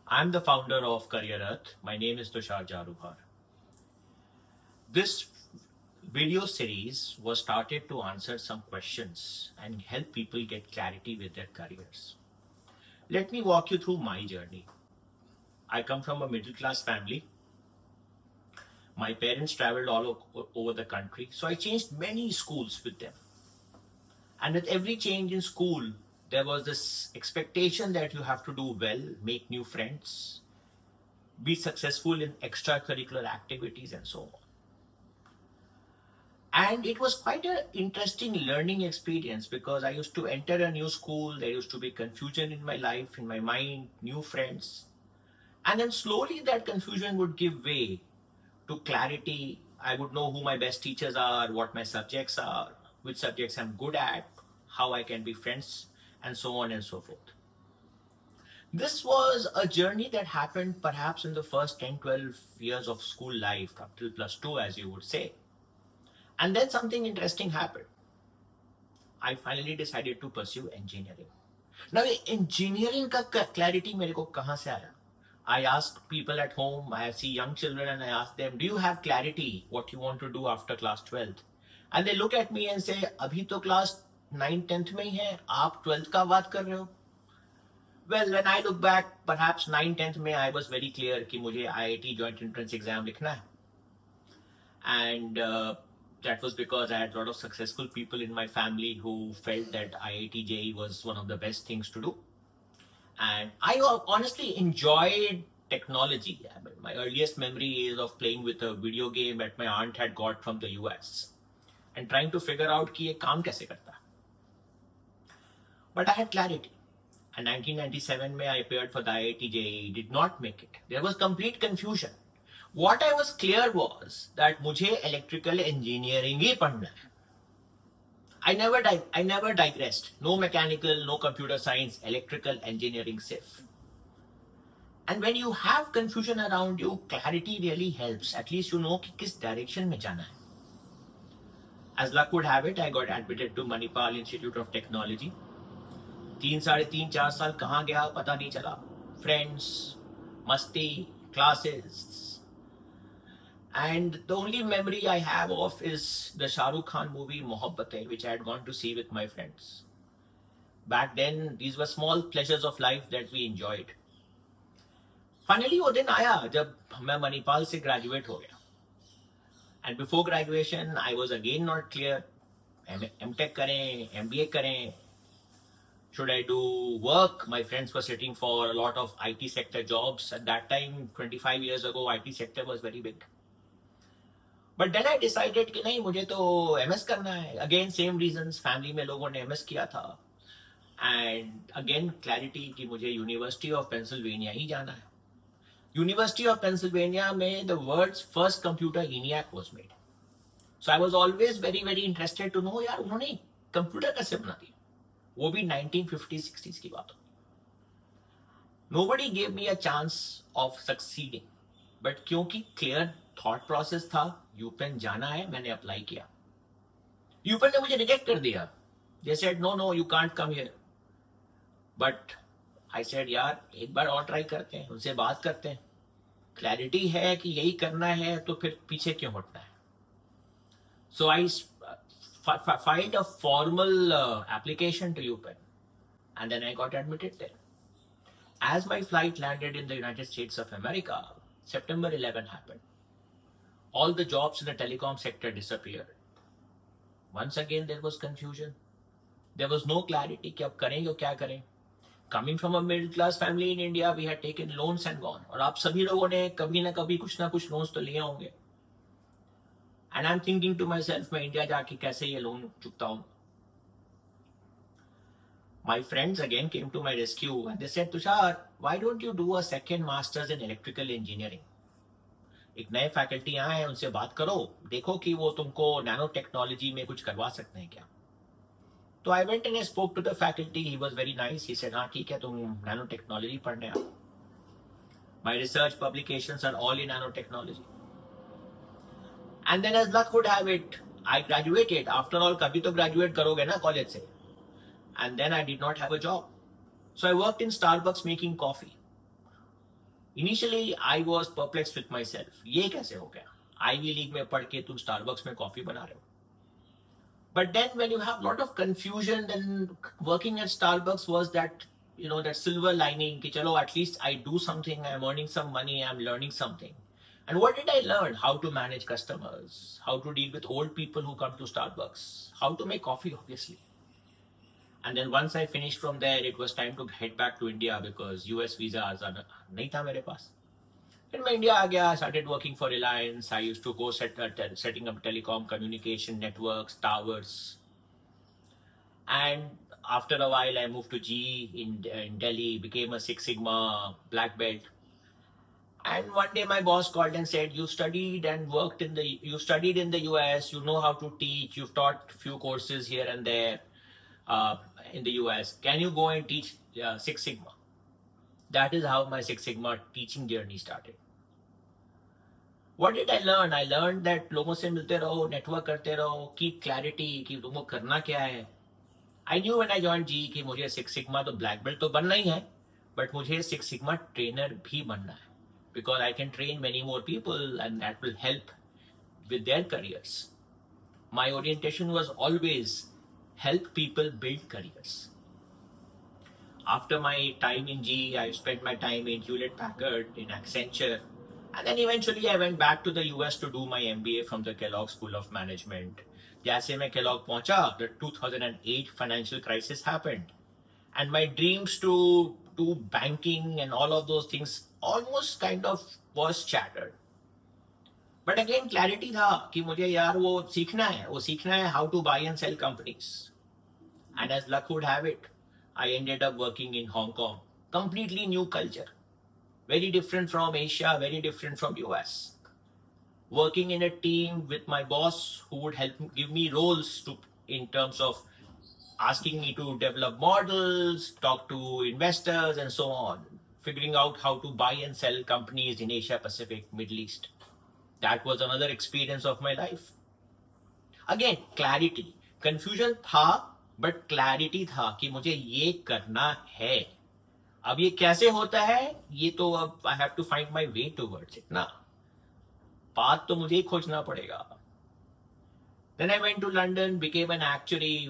I'm the founder of Career Earth. My name is Tushar Jaruhar. This video series was started to answer some questions and help people get clarity with their careers. Let me walk you through my journey. I come from a middle class family. My parents traveled over the country, so I changed many schools with them. And with every change in school, there was this expectation that you have to do well, make new friends, be successful in extracurricular activities, and so on. And it was quite an interesting learning experience because I used to enter a new school, there used to be confusion in my life, in my mind, new friends. And then slowly that confusion would give way to clarity. I would know who my best teachers are, what my subjects are, which subjects I'm good at, how I can be friends, and so on and so forth. This was a journey that happened perhaps in the first 10, 12 years of school life, up till +2, as you would say. And then something interesting happened. I finally decided to pursue engineering. Now, engineering ka clarity मेरे को कहाँ से आया? I ask people at home, I see young children and I ask them, do you have clarity what you want to do after class 12th? And they look at me and say, अभी तो class 9th, 10th में ही है, आप 12th का बात कर रहे हो? Well, when I look back, perhaps 9th, 10th में I was very clear कि मुझे IIT joint entrance exam लिखना है. And that was because I had a lot of successful people in my family who felt that IIT JEE was one of the best things to do. And I honestly enjoyed technology. I mean, my earliest memory is of playing with a video game that my aunt had got from the US and trying to figure out कि ये काम कैसे करता है. But I had clarity. In 1997 में I appeared for the IIT JEE, did not make it. There was complete confusion. What I was clear was that मुझे electrical engineering ही पढ़ना है. I never digressed. No mechanical, no computer science, electrical engineering safe. And when you have confusion around you, clarity really helps. At least you know कि किस direction में जाना है. As luck would have it, I got admitted to Manipal Institute of Technology. 3, 3.5, 4 साल कहाँ गया पता नहीं चला. Friends, masti, classes. And the only memory I have of is the Shah Rukh Khan movie Mohabbatein, which I had gone to see with my friends. Back then, these were small pleasures of life that we enjoyed. Finally, वो दिन आया जब मैं मणिपाल से graduate हो गया. And before graduation, I was again not clear. M.Tech करें, MBA करें. Should I do work? My friends were sitting for a lot of IT sector jobs. At that time, 25 years ago, IT sector was very big. But then I decided कि नहीं मुझे तो MS करना है. Again same reasons, family में लोगों ने MS किया था. And again clarity कि मुझे University of Pennsylvania ही जाना है. University of Pennsylvania में the world's first computer ENIAC was made. So I was always very very interested to know यार उन्होंने computer कैसे बना दिया. वो भी 1950s 60s की बात हो. Nobody gave me a chance of succeeding. But क्योंकि clear थॉट प्रोसेस था, यूपेन जाना है, मैंने अप्लाई किया. यूपेन ने मुझे रिजेक्ट कर दिया. They said no you can't come here. But I said यार एक बार और ट्राई करते हैं, उनसे बात करते हैं. क्लैरिटी है कि यही करना है तो फिर पीछे क्यों हटना है. सो आई filed a formal application to UPenn and then I got admitted there. As my flight landed in the United States of America, September 11 happened. All the jobs in the telecom sector disappeared. Once again, there was confusion. There was no clarity कि अब करें या क्या करें. Coming from a middle class family in India, we had taken loans and gone. और आप सभी लोगों ने कभी ना कभी कुछ ना कुछ loans तो लिए होंगे. And I'm thinking to myself, मैं इंडिया जाके कैसे ये लोन चुकता हूँ. My friends again came to my rescue and they said, Tushar, why don't you do a second master's in electrical engineering? एक नए फैकल्टी आए हैं, उनसे बात करो, देखो कि वो तुमको नैनो टेक्नोलॉजी में कुछ करवा सकते हैं क्या. तो I went and spoke to the faculty. He was very nice. He said हाँ ठीक है, तुम नैनो टेक्नोलॉजी पढ़ने आओ. My research publications are all in nanotechnology. And then as luck would have it, I graduated. After all कभी तो graduate करोगे ना कॉलेज से. And then I did not have a job. So I worked in Starbucks making coffee. Initially, I was perplexed with myself. ये कैसे हो गया? Ivy League में पढ़ के तुम Starbucks में कॉफी बना रहे हो. But then when you have a lot of confusion, then working at Starbucks was that, that silver lining, ki chalo, at least I do something, I'm earning some money, I'm learning something. And what did I learn? How to manage customers, how to deal with old people who come to Starbucks, how to make coffee, obviously. And then once I finished from there, it was time to head back to India because US visa nahi tha mere paas. In India, I started working for Reliance. I used to go setting up telecom communication networks, towers. And after a while, I moved to GE in Delhi, became a Six Sigma black belt. And one day my boss called and said, you studied in the US, you know how to teach, you've taught few courses here and there in the US. Can you go and teach Six Sigma? That is how my Six Sigma teaching journey started. What did I learn? I learned that लोगों से मिलते रहो, network करते रहो, keep clarity कि तुमको करना क्या है. I knew when I joined GE कि मुझे Six Sigma तो black belt तो बनना ही है, but मुझे Six Sigma trainer भी बनना है, because I can train many more people and that will help with their careers. My orientation was always help people build careers. After my time in GE, I spent my time in Hewlett Packard, in Accenture, and then eventually I went back to the US to do my MBA from the Kellogg School of Management. जैसे मैं Kellogg पहुंचा, the 2008 financial crisis happened, and my dreams to do banking and all of those things almost kind of was shattered. But again, clarity था कि मुझे यार वो सीखना है how to buy and sell companies. And as luck would have it, I ended up working in Hong Kong. Completely new culture. Very different from Asia, very different from US. Working in a team with my boss who would give me roles in terms of asking me to develop models, talk to investors and so on. Figuring out how to buy and sell companies in Asia Pacific, Middle East. That was another experience of my life. Again, clarity. Confusion था, but clarity था कि मुझे ये करना है. अब ये कैसे होता है, ये तो अब I have to find my way towards it ना. पाथ तो मुझे ही खोजना पड़ेगा. Then I went to London, became an actuary,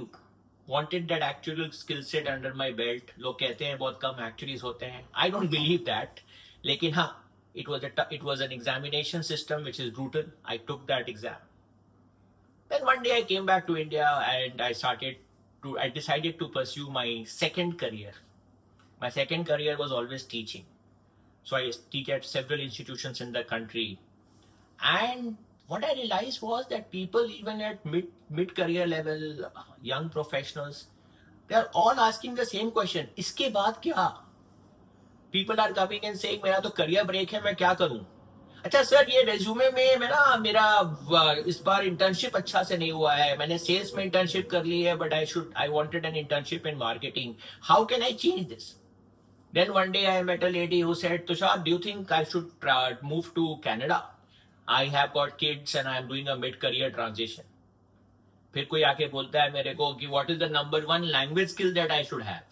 wanted that actuarial skill set under my belt. लोग कहते हैं बहुत कम actuaries होते हैं. I don't believe that. लेकिन हाँ, it was an examination system which is brutal. I took that exam. Then one day I came back to India and I decided to pursue my second career. My second career was always teaching. So I teach at several institutions in the country. And what I realized was that people even at mid-career level, young professionals, they are all asking the same question. इसके बाद क्या? People are coming and saying, मेरा तो career break है, मैं क्या करूं? अच्छा सर, ये resume में मेरा इस बार internship अच्छा से नहीं हुआ है. मैंने sales में internship कर ली है, but I wanted an internship in marketing. How can I change this? Then one day I met a lady who said, Tushar, do you think I should move to Canada? I have got kids and I am doing a mid-career transition. फिर कोई आके बोलता है मेरे को कि what is the number one language skill that I should have?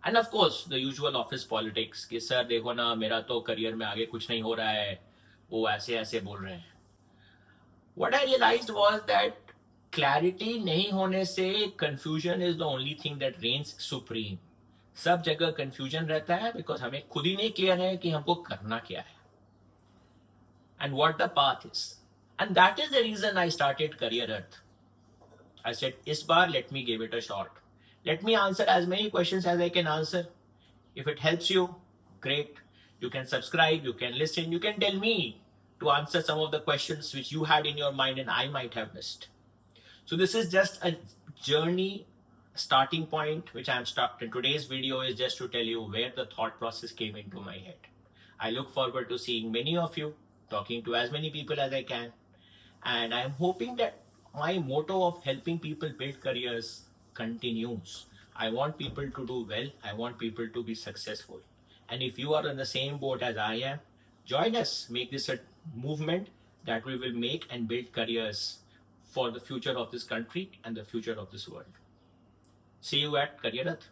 And of course, the usual office politics कि sir देखो ना, मेरा तो करियर में आगे कुछ नहीं हो रहा है, वो ऐसे ऐसे बोल रहे हैं. What I realized was that clarity नहीं होने से confusion is the only thing that reigns supreme. सब जगह confusion रहता है because हमें खुद ही नहीं clear है कि हमको करना क्या है and what the path is. And that is the reason I started Career Earth. I said, इस बार let me give it a shot. Let me answer as many questions as I can answer. If it helps you, great. You can subscribe, you can listen, you can tell me to answer some of the questions which you had in your mind and I might have missed. So this is just a journey starting point which I am starting. Today's video is just to tell you where the thought process came into my head. I look forward to seeing many of you, talking to as many people as I can. And I am hoping that my motto of helping people build careers continues. I want people to do well. I want people to be successful. And if you are in the same boat as I am, join us. Make this a movement that we will make and build careers for the future of this country and the future of this world. See you at Career Earth.